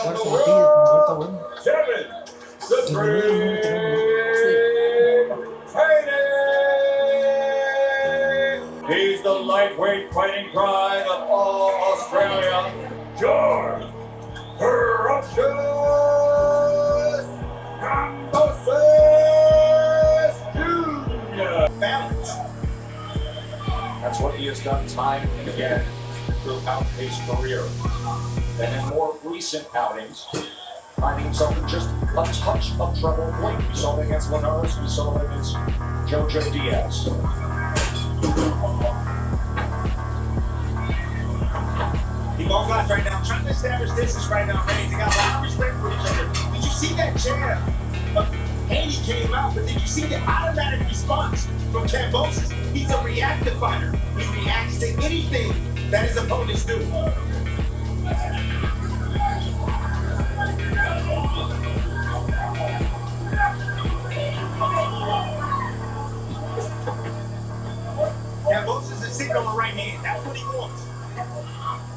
around the world, Devin, the Dream Haney. He's the lightweight fighting pride of all Australia. George Ferocious Kambosas Jr. Balance. That's what he has done time and again throughout his career. And in more recent outings, finding himself in just a touch of trouble. We saw it against Linares, we saw it against Jojo Diaz. He both guys right now trying to establish distance right now, Haney. They got a lot of respect for each other. Did you see that jab? Haney came out, but did you see the automatic response from Kambosas? He's a reactive fighter. He reacts to anything that his opponents do. Kambosas is sitting on the right hand. That's what he wants.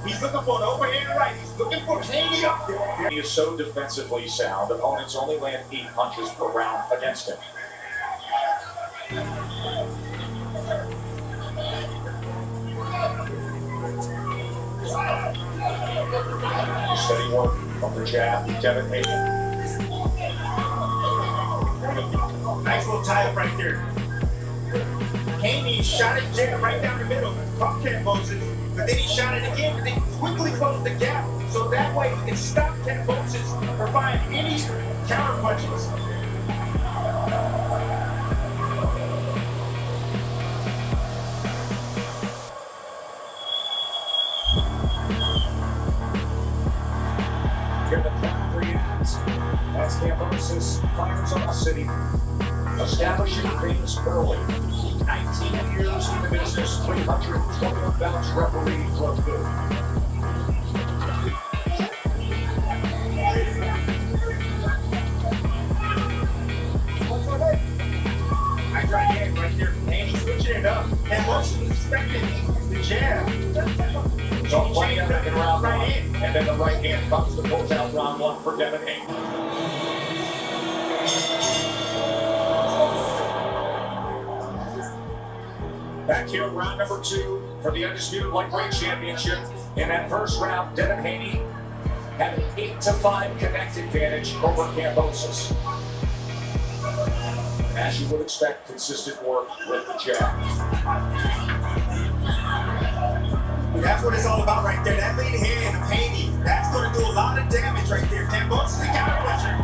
He's looking for an overhand right. He's looking for Haney up there. He is so defensively sound, opponents only land 8 punches per round against him. Steady work from the jab, Devin Haney. Nice little tie-up right there. Haney shot it jab right down the middle, caught Kambosas, but then he shot it again, but then quickly closed the gap, so that way he can stop Kambosas from finding any counter punches. Here the crowd reacts as Kambosas fires on the city, establishing things early. 19 years in the business, 321 bouts referee for good. Nice right hand right there from Haney, switching it up. Kambosas was expecting the jab. So playing in round one, and then the right hand comes to close out round 1 for Devin Haney. Back here, round number 2 for the Undisputed Lightweight Championship. In that first round, Devin Haney had an 8-5 connect advantage over Kambosas. As you would expect, consistent work with the jab. That's what it's all about right there. That lead hand of Haney, that's going to do a lot of damage right there. Kambosas, the counter pressure.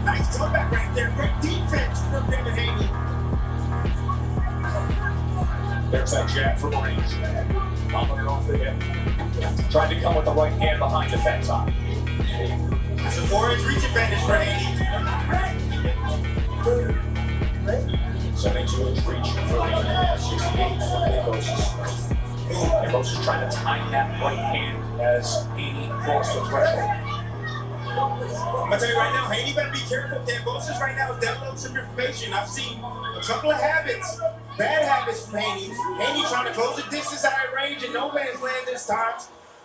Nice comeback right there. Great defense from Devin Haney. There's that jab from range. Popping it off the hip. Tried to come with the right hand behind it that time. That's a 4-inch reach advantage for Haney. 72-inch reach for the 68 for Kambosas. Kambosas trying to time that right hand as Haney crossed the threshold. I'm gonna tell you right now, Haney better be careful. Kambosas right now is downloading some information. I've seen a couple of habits, bad habits from Haney. Haney trying to close the distance out of range and no man's land this time.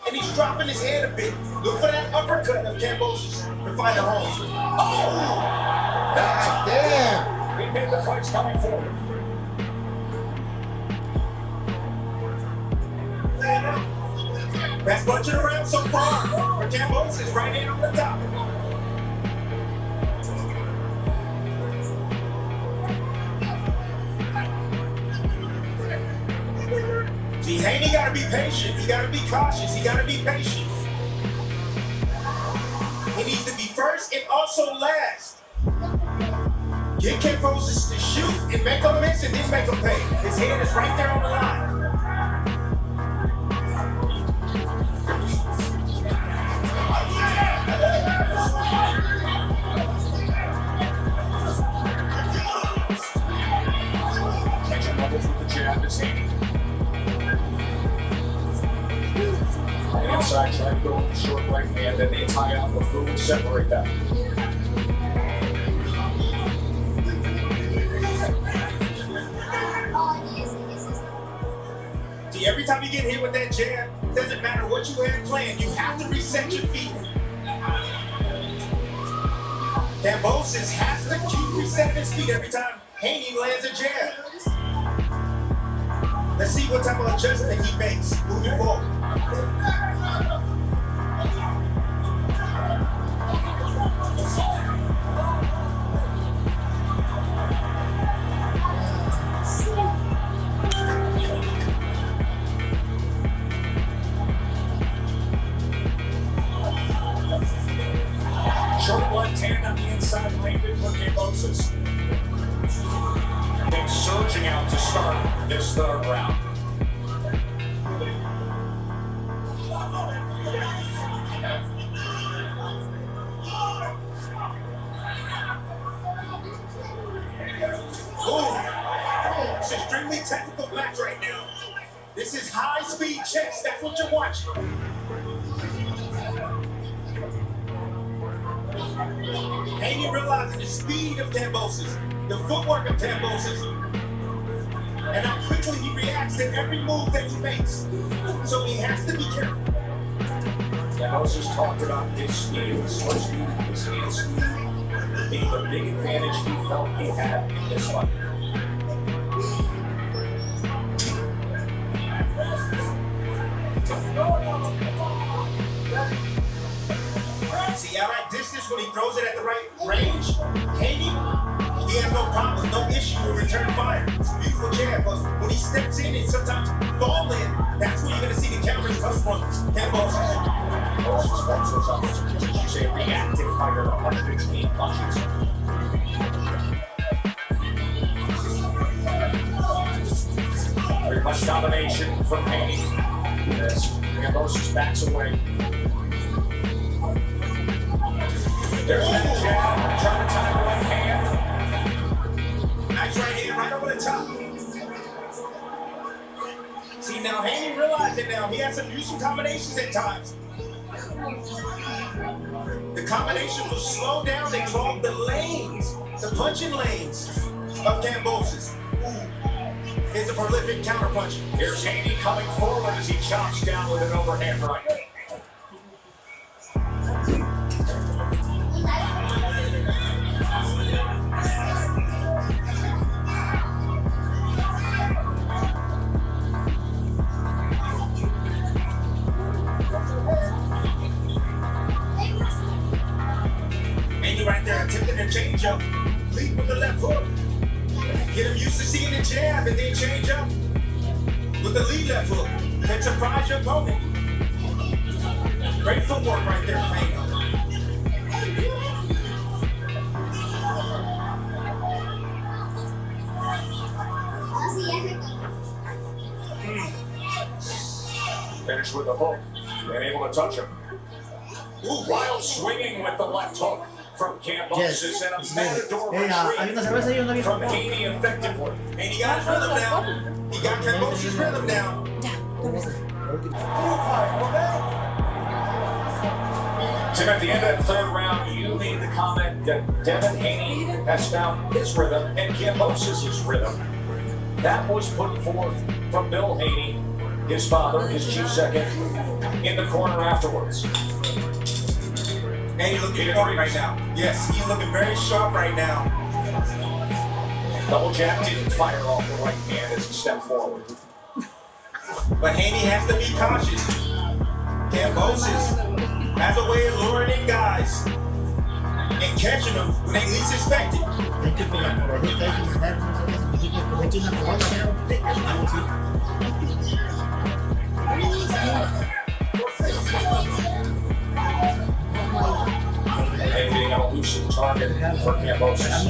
And he's dropping his head a bit. Look for that uppercut of Kambosas to find a home. Oh! God damn! He made the fight's coming forward. Best punching around so far for Kambosas, right hand on the top. See, Haney gotta be patient, he gotta be cautious, he gotta be patient. He needs to be first and also last. Get Kambosas to shoot and make him miss and then make him pay. His hand is right there on the line. Inside, trying to go with the short right hand, then they tie out the foot and separate them. See, every time you get hit with that jab, doesn't matter what you had planned, you have to reset your feet. Kambosas has to keep resetting his feet every time Haney lands a jab. Let's see what type of adjustment he makes moving forward. Short left hand on the inside landed for Kambosas. Then surging out to start this third round. Ooh, it's an extremely technical match right now. This is high-speed chess. That's what you're watching. Haney realizing the speed of Kambosas, the footwork of Kambosas, and how quickly he reacts to every move that he makes. So he has to be careful. Kambosas talked about his speed, his hand speed, being the big advantage he felt he had in this fight. See, outright distance when he throws it at the right range. Haney, he has no problem, no issue with return fire. It's a beautiful jab, but when he steps in and sometimes fall in, that's when you're going to see the counters come from Kambosas. Kambosas wants those opportunities. You say reactive fighter, the punch between punches. Very much domination from Haney. As Kambosas backs away. There's that jab, trying to tie the right hand. Nice right hand, right over the top. See, now Haney realized it now. He has to use some combinations at times. The combinations will slow down. They clog the lanes, the punching lanes of Kambosas. Here's a prolific counterpunch. Here's Haney coming forward as he chops down with an overhand right. Haney right there attempting a change up. Lead with the left hook. Get him used to seeing the jab and then change up with the lead left hook. Can surprise your opponent. Great footwork right there from Haney. Finished with the hook. And able to touch him. Ooh, wild swinging with the left hook from Kambosas and a matador retreat from Haney effectively. And he got his rhythm down. He got Kambosas' rhythm down. Tim, at the end of the third round, you made the comment that Devin Haney has found his rhythm and Kambosas' rhythm. That was put forth from Bill Haney, his father, his chief second, in the corner afterwards. And he's looking sharp right now. Yes, he's looking very sharp right now. Double jab didn't fire off the right hand as he stepped forward. But Haney has to be cautious. Kambosas has a way of luring in guys and catching them when they least expect it. And being an elusive target for Kambosas.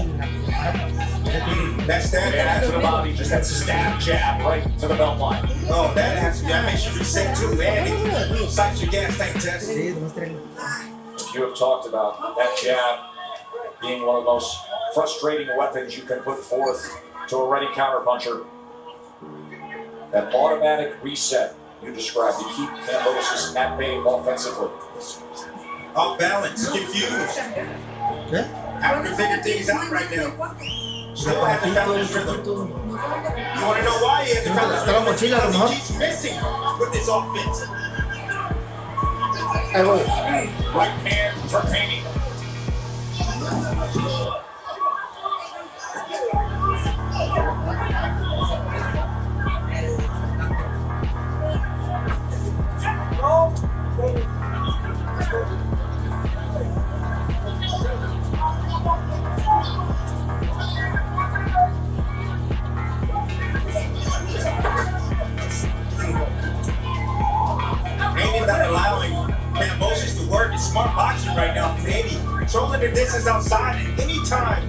That's that. And to the body, just that stab jab right to the belt line. Oh, that makes you reset too, man. It sights your gas tank test. You have talked about that jab being one of the most frustrating weapons you can put forth to a ready counterpuncher. That automatic reset you described to keep Kambosas at bay offensively. Off balance, confused. Having to figure things out right now. Still hasn't found his rhythm. You want to know why he hasn't found his rhythm? Because he keeps missing with this offense. Right hand for Haney. Haney not allowing Kambosas to work. It's smart boxing right now from Haney. Controlling the distance outside at any time.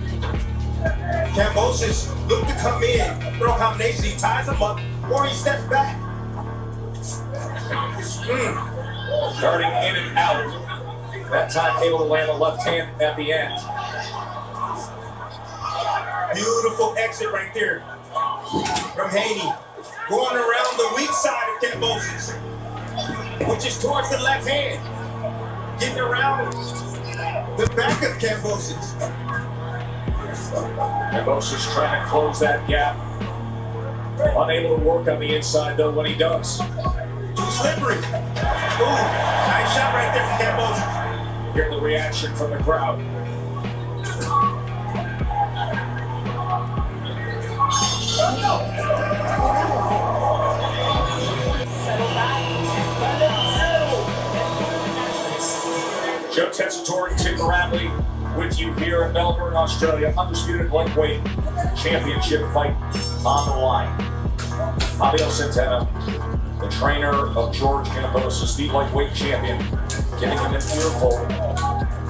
Kambosas look to come in, throw a combination. He ties him up or he steps back. Darting in and out. That time able to land a left hand at the end. Beautiful exit right there from Haney. Going around the weak side of Kambosas, which is towards the left hand. Getting around the back of Kambosas. Kambosas trying to close that gap. Unable to work on the inside though when he does. Too slippery. Ooh, nice shot right there from Kambosas. Hear the reaction from the crowd. Joe Tessitore, Tim Radley with you here in Melbourne, Australia. Undisputed lightweight championship fight on the line. Javier Centeno, the trainer of George Kambosas, the lightweight champion, giving him an earful,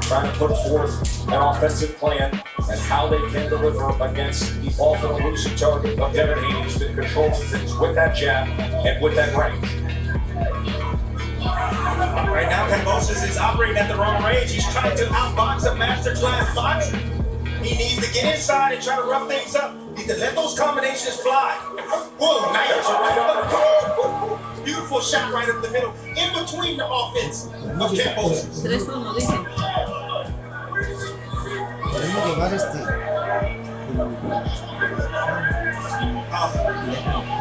trying to put forth an offensive plan and how they can deliver against the often elusive target of Devin Haney, who's been controlling things with that jab and with that range. Right now, Kambosas is operating at the wrong range. He's trying to outbox a masterclass boxer. He needs to get inside and try to rough things up. He needs to let those combinations fly. Whoa, nice. Beautiful shot right up the middle, in between the offense of Kambosas. 3-1, dicen. Tenemos que llevar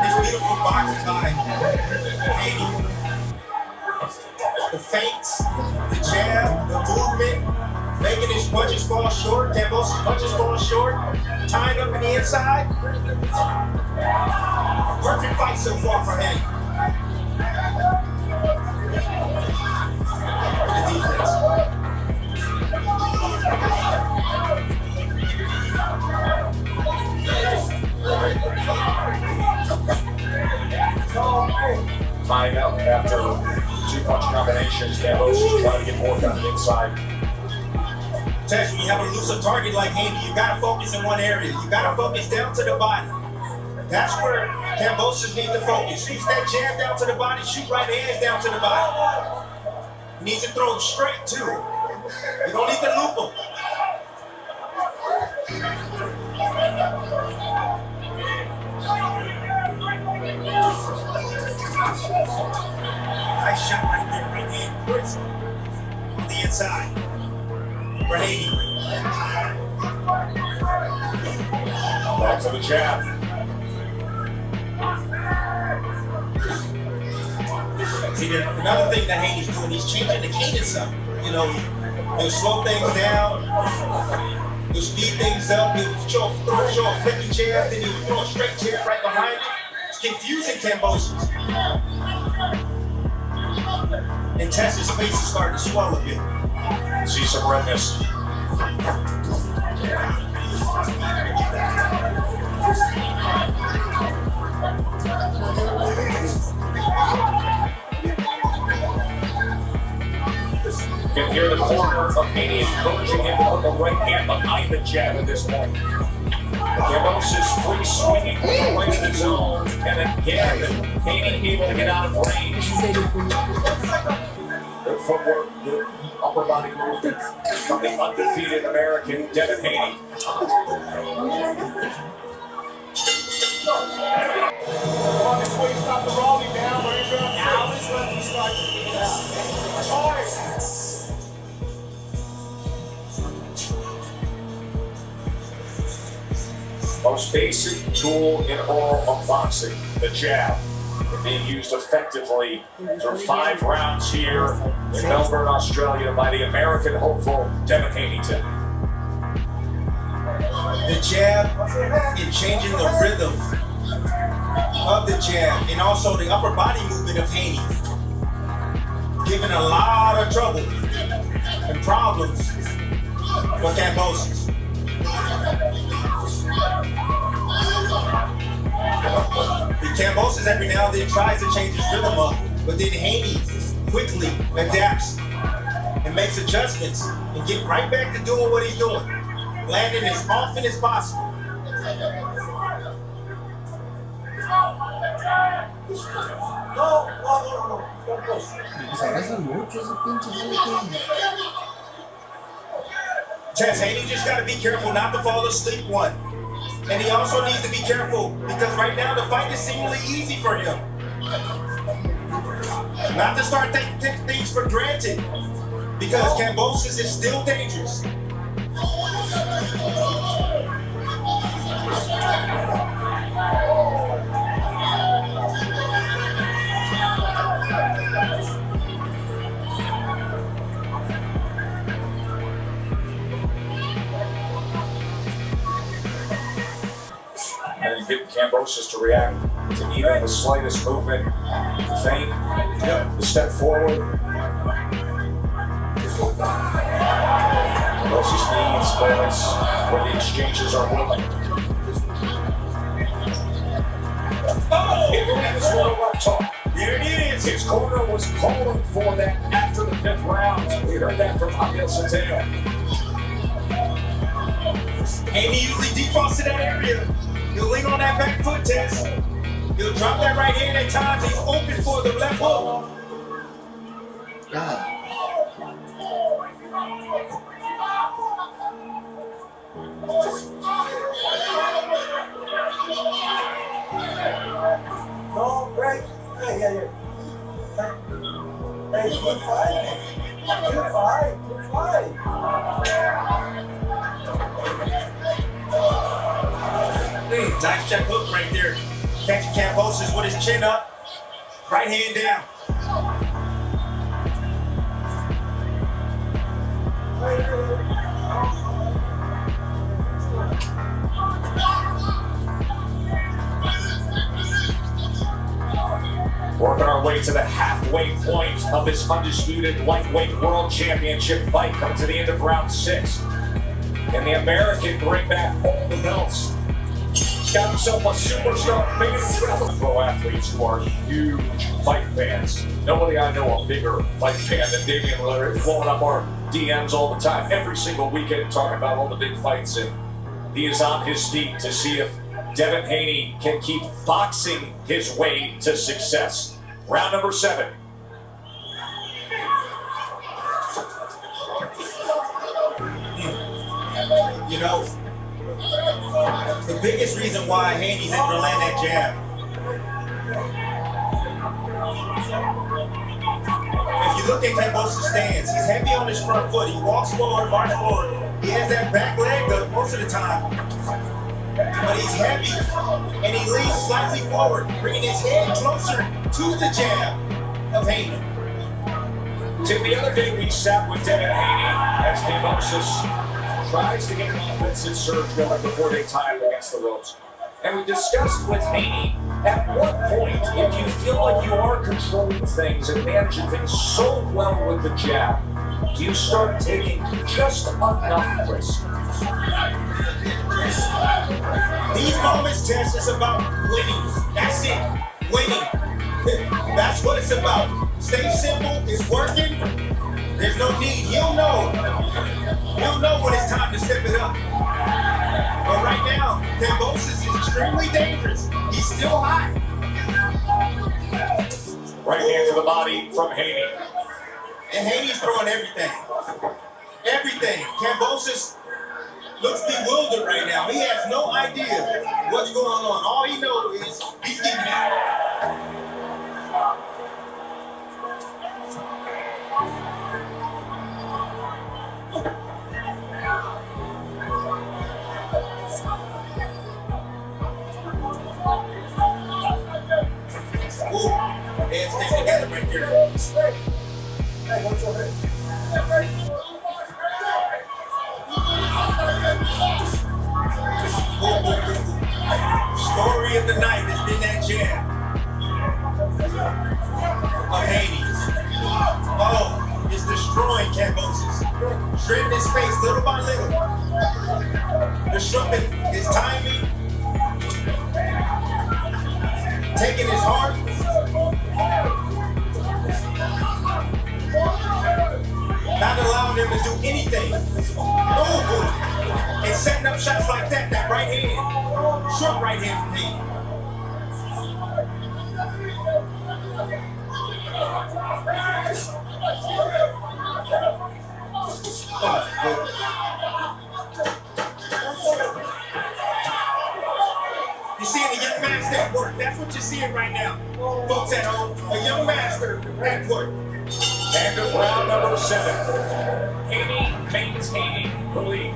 This beautiful boxing by Haney. The feints, the jab, the movement, making his punches fall short. Kambosas' punches fall short. Tying up in the inside. Perfect fight so far for Haney. The defense. Tying up after two-punch combinations. Kambosas trying to get more on the inside. Tess, when you have a elusive target like Haney, you gotta focus in one area. You gotta focus down to the body. That's where Kambosas need to focus. Shoot that jab down to the body, shoot right hands down to the body. He needs to throw straight too. You don't need to loop him. Nice shot right there, right hand. Chris on the inside. For Haney. Back to the jab. See, another thing that Haney's doing, he's changing the cadence up. You know, he'll slow things down, he'll speed things up, he'll show a flipping jab, then he'll throw a straight jab right behind it. It's confusing Kambosas. And Tess's face is starting to swell a bit. See some redness. Can hear the corner of Haney encouraging him to put the right hand behind the jab at this point. Kambosas free swinging with the right of his own, and again, Haney able to get out of range. Good footwork, good upper body movement from the undefeated American Devin Haney. Before you stop the rolling down, now is when you start to get out. Most basic tool in all of boxing, the jab, being used effectively for 5 rounds here in Melbourne, Australia by the American hopeful Devin Haney. the jab and changing the rhythm of the jab, and also the upper body movement of Haney, giving a lot of trouble and problems for Kambosas. The Kambosas every now and then tries to change his rhythm up, but then Haney quickly adapts and makes adjustments and get right back to doing what he's doing, landing as often as possible. Tess, Haney just got to be careful not to fall asleep, one. And he also needs to be careful because right now the fight is seemingly easy for him. Not to start taking things for granted because Kambosas is still dangerous. And getting Kambosas to react to even the slightest movement, feint, the step forward. Kambosas needs moments where the exchanges are willing. It was one of our talk. There it is. His corner was calling for that after the 5th round. We heard that from Javier Centeno. Haney usually defaults to that area. He'll lean on that back foot, Tess. He'll drop that right hand at times. He's open for the left hook. No, break. Yeah. Hey, good fight. Good fight. Nice check hook right there. Catching Kambosas with his chin up. Right hand down. Working our way to the halfway point of this undisputed lightweight world championship fight. Coming to the end of round 6. Can the American bring back all the belts? He's got himself a superstar fan. Pro athletes who are huge fight fans. Nobody I know a bigger fight fan than Damian Lillard. He's blowing up our DMs all the time, every single weekend, talking about all the big fights. And he is on his feet to see if Devin Haney can keep boxing his way to success. Round number 7. You know, the biggest reason why Haney's able to land that jab. If you look at Kambosas' stance, he's heavy on his front foot. He walks forward, marches forward. He has that back leg up most of the time. But he's heavy, and he leans slightly forward, bringing his head closer to the jab of Haney. Tim, the other day we sat with Devin Haney as Kambosas tries to get an offensive surge going before they tie him against the ropes. And we discussed with Haney, at what point, if you feel like you are controlling things and managing things so well with the jab, do you start taking just enough risk? These moments, Tess, it's about winning. That's it. Winning. That's what it's about. Stay simple. It's working. There's no need. He'll know. He'll know when it's time to step it up. But right now, Kambosas is extremely dangerous. He's still hot. Right hand to the body from Haney. And Haney's throwing everything. Everything. Kambosas looks bewildered right now. He has no idea what's going on. All he knows is he's getting hit. Ooh, hands stay together right there. Hey, what's your head? story of the night has been that jab of Haney. Oh, it's destroying Kambosas. Shredding his face little by little. Disrupting his timing. Taking his heart. Not allowing him to do anything. Oh, good. And setting up shots like that right hand. Short right hand from Haney. You're seeing a young master at work. That's what you're seeing right now. Folks at home, a young master at work. End of round number 7. Haney maintaining the lead.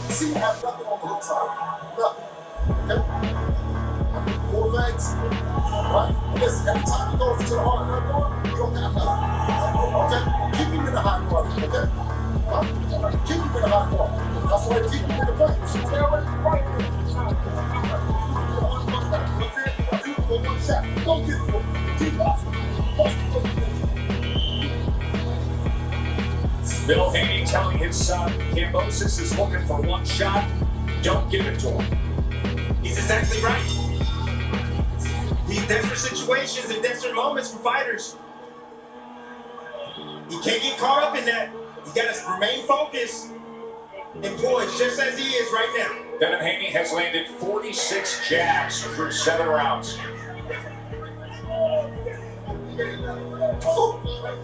See, I have nothing on the hook side. Nothing. Okay? I mean, 4 legs. Right? Listen, every time he goes into the hard cut door, you don't have nothing. Okay? Keep him in the high guard. Okay? Right? Keep him in the high guard. That's why I keep him in the paint. Stay already right there. One shot. Don't get it. Keep off. Bill Haney telling his son, Kambosas is looking for one shot. Don't give it to him. He's exactly right. These desperate situations and desperate moments for fighters. You can't get caught up in that. You gotta remain focused and poised just as he is right now. Devin Haney has landed 46 jabs through 7 rounds.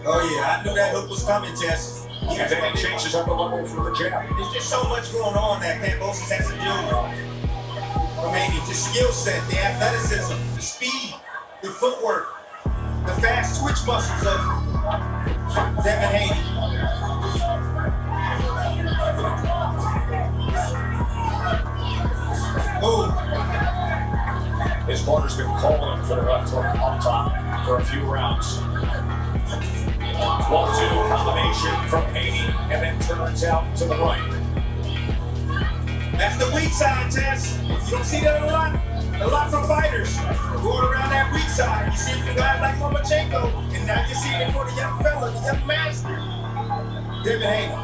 Oh yeah, I knew that hook was coming, Jess. And then he changes up the level for the jab. There's just so much going on that Kambosas has to deal with. From Haney, the skill set, the athleticism, the speed, the footwork, the fast twitch muscles of Devin Haney. Oh. His corner's been calling for the left hook up top for a few rounds. 1-2 combination from Haney, and then turns out to the right. That's the weak side, Tess. You don't see that a lot from fighters. Going around that weak side. You see it from guys like Lomachenko, and now you're seeing it for the young fella, the young master, Devin Haney.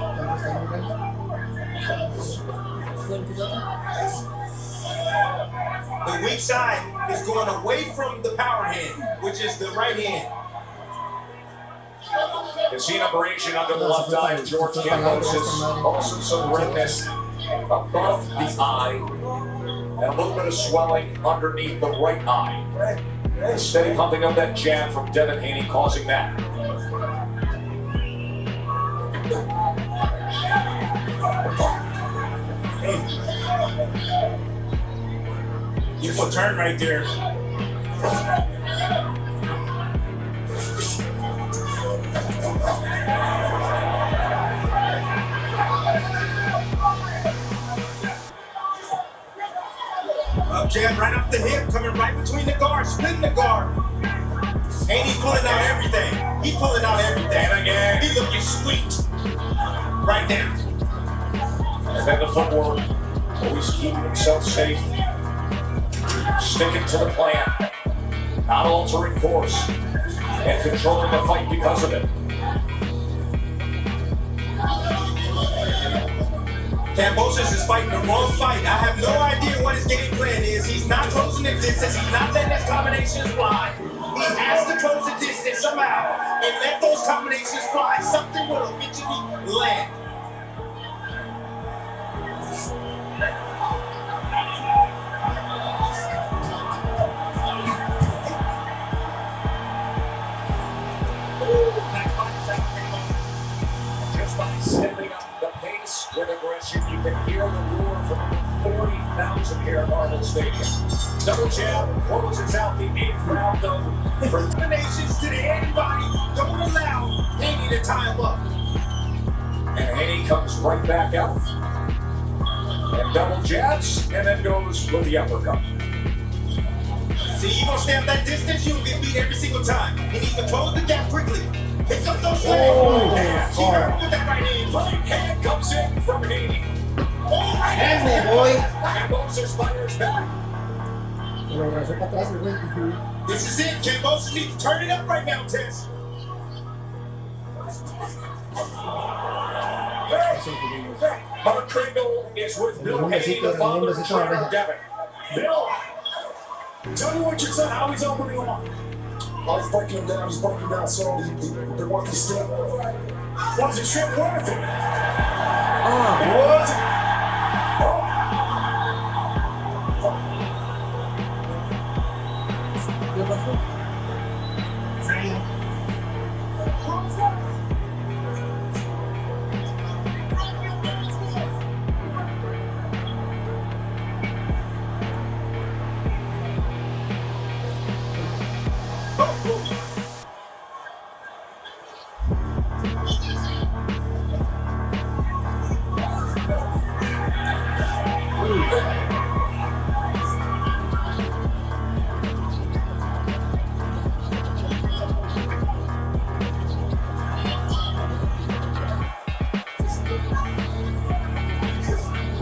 The weak side is going away from the power hand, which is the right hand. You see an abrasion under the left eye of George Kambosas. Also some redness above the eye. And a little bit of swelling underneath the right eye. Steady pumping of that jab from Devin Haney causing that. Beautiful turn right there. Up jab right up the hip, coming right between the guard, splitting the guard. Haney's pulling out everything. He's pulling out everything. And again. He's looking sweet. Right now. And then the footwork. Always keeping himself safe. Sticking to the plan. Not altering course. And controlling the fight because of it. Kambosas is fighting the wrong fight. I have no idea what his game plan is. He's not closing the distance. He's not letting his combinations fly. He has to close the distance somehow and let those combinations fly. Something will eventually land. Just by stepping up the pace with aggression, you can hear the roar from 40,000 here at Marble Stadium. Double jab closes out the 8th round though. For Combinations to the antibody don't allow Haney to tie him up. And Haney comes right back out. And double jabs, and then goes with the uppercut. See, you gonna stay at that distance, you'll get beat every single time. You need to close the gap quickly. Pick up those legs. She hurt with that right hand. Right hand comes in from Haney. Oh, right Hand hand. me, boy. Kambosas fires back. Lo abrazó para atrás el güey. This is it. Kambosas need to turn it up right now, Tess. Mark Kringle is with Bill Haney, the father and trainer of Devin. Bill, tell me what your son, how he's opening him up. Oh, he's breaking him down. He's breaking him down slowly. They're working still. Was it trip worth it? Was it? ¿Qué pasó?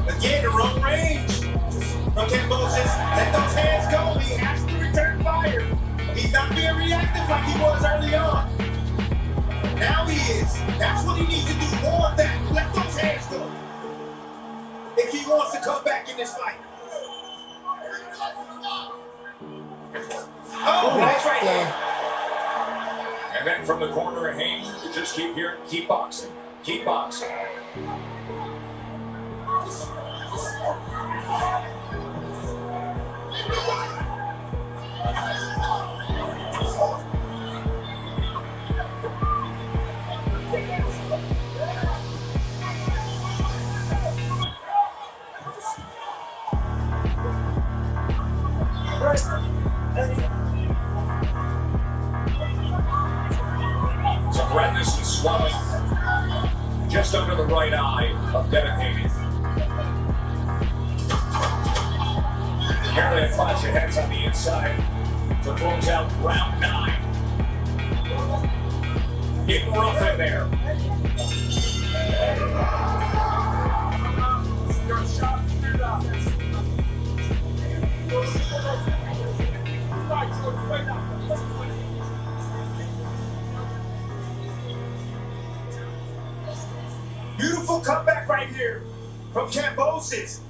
Again, the wrong range from Kambosas. Let those hands go. He has to return fire. He's not being reactive like he was early on. Now he is. That's what he needs to do. More of that. Let those hands go. If he wants to come back in this fight. Oh, that's right there. And then from the corner of Haney, you just keep hearing, keep boxing, keep boxing. Some redness and swelling just under the right eye of Devin Haney. Apparently a flash of heads on the inside to close out round 9. Getting rough in there. Beautiful comeback right here from Kambosas.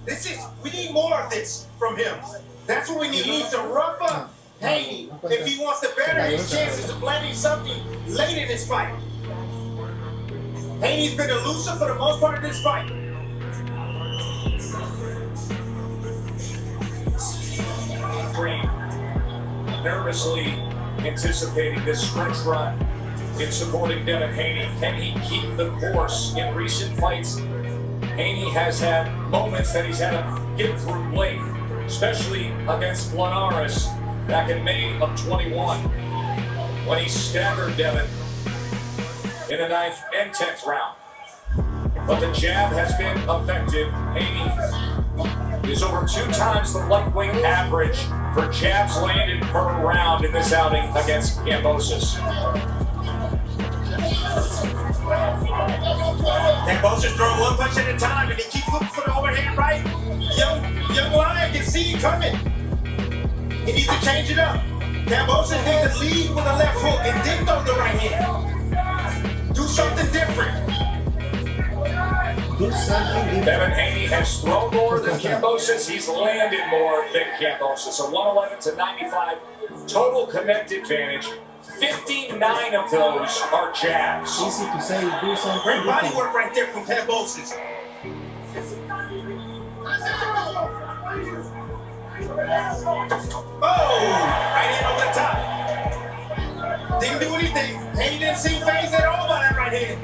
We need more of this from him. That's what we need. He needs to rough up Haney if he wants to better his chances of landing something late in this fight. Haney's been elusive for the most part of this fight. Green, nervously anticipating this stretch run in supporting Devin Haney. Can he keep the course? In recent fights, Haney has had moments that he's had to get through late, especially against Linares back in May of 21, when he staggered Devin in the 9th and 10th round. But the jab has been effective. Haney is over 2 times the lightweight average for jabs landed per round in this outing against Kambosas. Kambosas throwing one punch at a time, and he keeps looking for the overhand right. Young Lion can see it coming. He needs to change it up. Kambosas needs to lead with a left hook and then throw the right hand. Do something different. Do something different. Devin Haney has thrown more than Kambosas. He's landed more than Kambosas. A 111 to 95 total connect advantage. 59 of those are jabs. Easy to say, do something Great body different. work right there from Kambosas. Oh! Right hand over the top. Didn't do anything. Haney didn't seem phased at all by that right hand.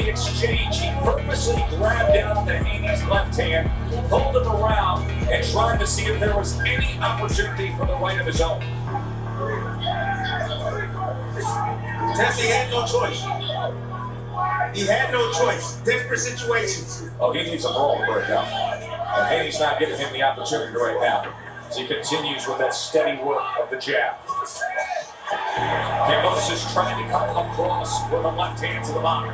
the exchange, he purposely grabbed down the Haney's left hand, pulled him around, and tried to see if there was any opportunity for the right of his own. Tessie had no choice. He had no choice. Desperate situations. Oh, he needs a ball to break out. And Haney's not giving him the opportunity right now. As he continues with that steady work of the jab. Kambosas trying to come across with a left hand to the body.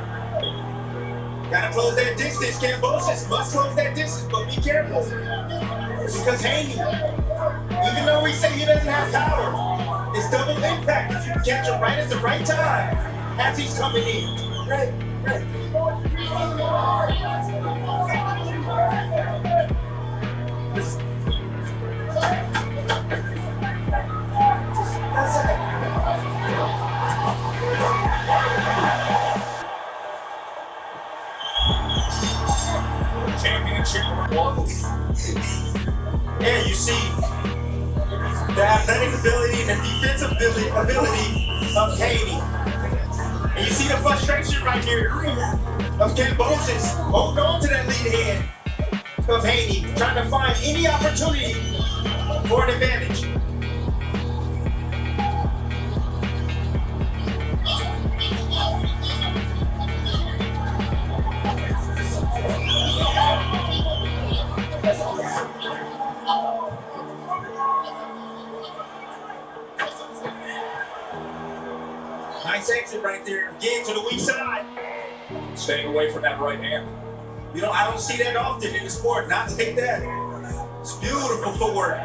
Gotta close that distance. Kambosas must close that distance, but be careful. Because Haney, even though we say he doesn't have power, it's double impact if you catch him right at the right time as he's coming in. Right. Championship one. And you see the athletic ability and the defensive ability of Haney. And you see the frustration right here of Kambosas holding on to that lead hand of Haney, trying to find any opportunity for an advantage. Nice exit right there. Again to the weak side. Staying away from that right hand. I don't see that often in the sport. Not take that. It's beautiful footwork.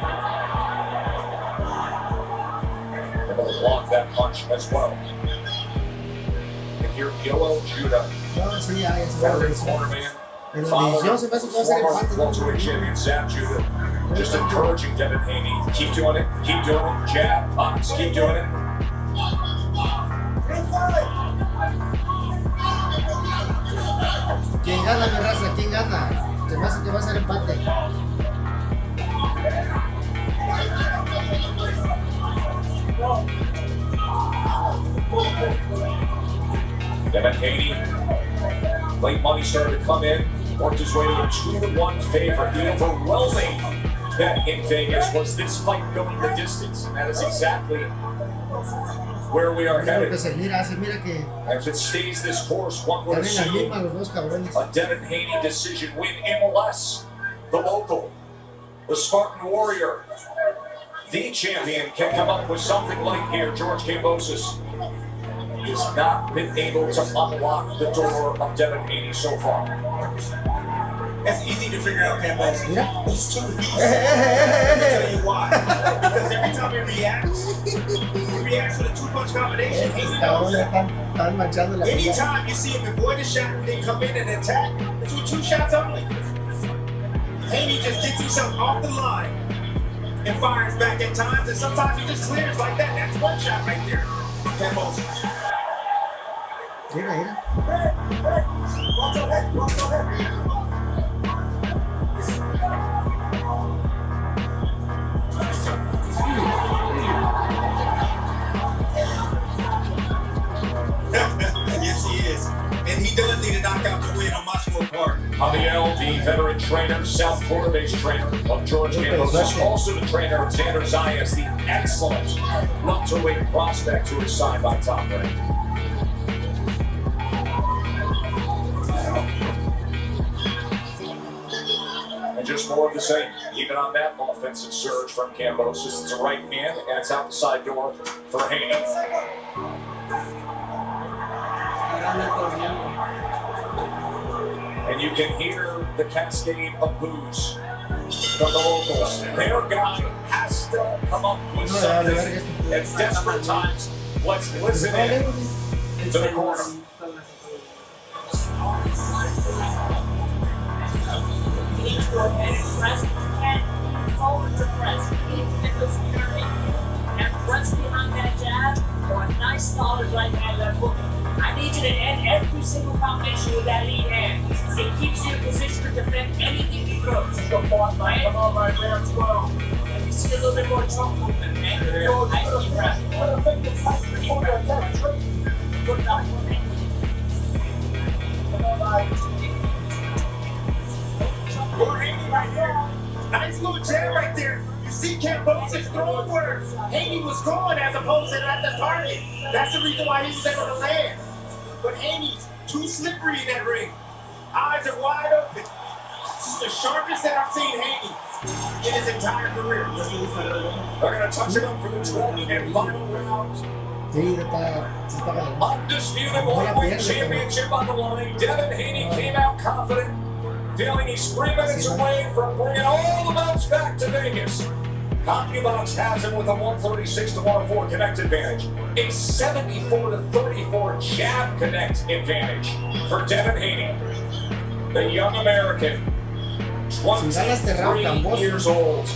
They're going to block that punch as well. And here, Yoel Judah, No, sí, ya es veteran bueno. cornerman, Pero father, yo se me hace que va a ser former empate. welterweight champion Zab Judah, just encouraging Devin Haney. Keep doing it. Keep doing it. Jab, box, keep doing it. ¿Quién gana, mi raza? ¿Quién gana? Se me hace que va a ser empate. Devin Haney, late money started to come in, worked his way to a 2-1 favorite. The overwhelming bet in Vegas was this fight going the distance, and that is exactly where we are Mira lo que headed. se mira que And if it stays this course, one would están en la assume misma los dos cabrones. a Devin Haney decision win MLS. The local, the Spartan Warrior, the champion can come up with something like here. George Kambosas has not been able to unlock the door of Devin Haney so far. That's easy to figure out, Kambosas. Mira. It's too easy. Let me tell you why. Because every time he reacts with a two-punch combination. Haney knows Cabrones that. están manchando la pelea. Anytime you see him avoid a shot and then come in and attack, it's with two shots only. Haney just gets himself off the line and fires back at times, and sometimes he just clears like that. That's one shot right there. Kambosas. Mira. Watch your head. Yes, he is. And he does need to knock out the win on my scorecard. Javier, the veteran trainer, South Florida-based trainer of George Kambosas, also the trainer of Xander Zayas, the excellent welterweight prospect who is signed by Top Rank. And just more of the same, even on that offensive surge from Kambosas. It's a right hand, and it's out the side door for Haney. And you can hear the cascade of boos from the locals. Their guy has to come up with something. At desperate times, let's listen in to the corner. You need to go ahead and press the head forward to press. You need to get those feet and press behind that jab or a nice solid right hand left hook. I need you to end every single combination with that lead hand. It keeps you in position to defend anything you throw. Come on, right there, 12. And you see a little bit more trunk movement, man. Nice deep breath. Kambosas throwing where Haney was going as opposed to at the target. That's the reason why he was able to land. But Haney's too slippery in that ring. Eyes are wide open. This is the sharpest that I've seen Haney in his entire career. They're going to touch it up for the 12th and final round. Sí, está Undisputed lightweight championship on the line. Devin Haney came out confident, feeling he's 3 minutes away from bringing all the belts back to Vegas. Kambosas has him with a 136-104 connect advantage, a 74-34 jab connect advantage for Devin Haney, the young American, 23 years old.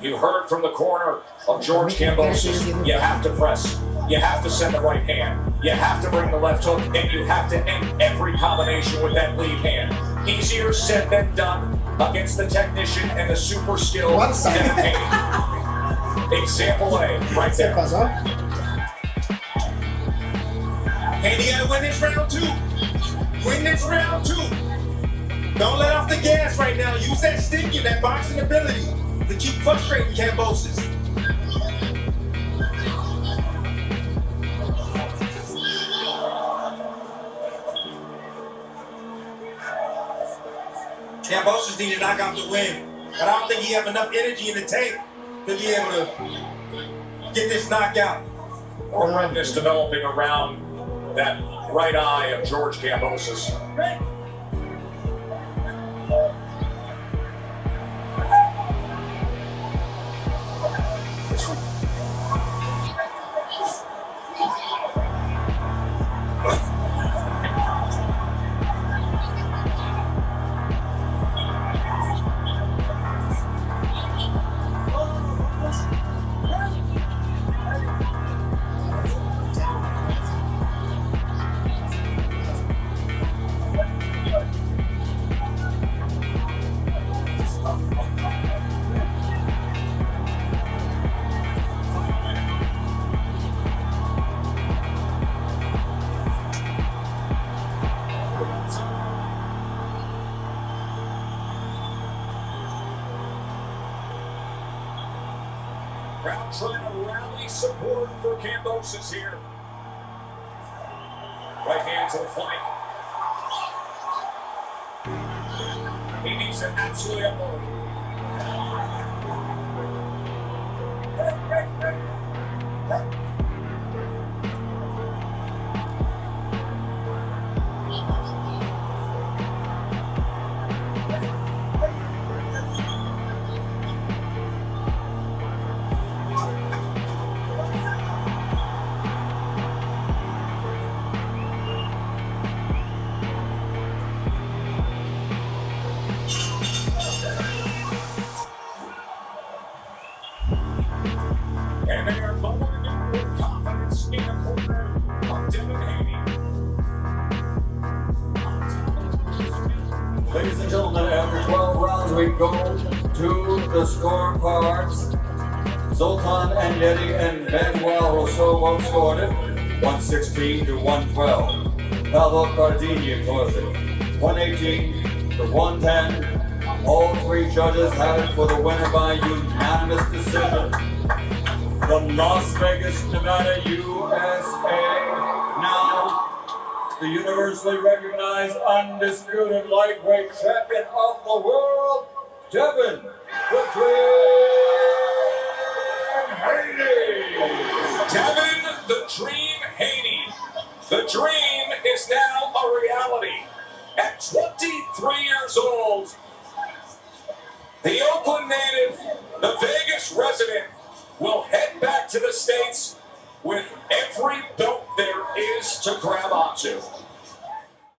You heard from the corner of George Kambosas. You have to press. You have to send the right hand. You have to bring the left hook, and you have to end every combination with that lead hand. Easier said than done against the technician and the super skilled Devin Haney. Example A, right there. Haney gotta win this round two. Win this round two. Don't let off the gas right now. Use that stick and that boxing ability to keep frustrating Kambosas. Kambosas need to knock out the win, but I don't think he have enough energy in the tank to be able to get this knockout. More redness developing around that right eye of George Kambosas. Crowd trying to rally support for Kambosas here. Right hand to the flank. He needs to absolutely unload. And they are bubbling up with confidence in the corner of Devin Haney. Ladies and gentlemen, after 12 rounds, we go to the scorecards. Zoltan and Yeti and Manuel Rousseau both scored it, 116 to 112. Pablo Cardini closing, 118 to 110. All three judges have it for the winner by unanimous decision. From Las Vegas, Nevada, USA. Now, the universally recognized, undisputed lightweight champion of the world, Devin "The Dream" Haney. Devin "The Dream" Haney. The dream is now a reality. At 23 years old, the Oakland native, the Vegas resident, will head back to the States with every belt there is to grab onto.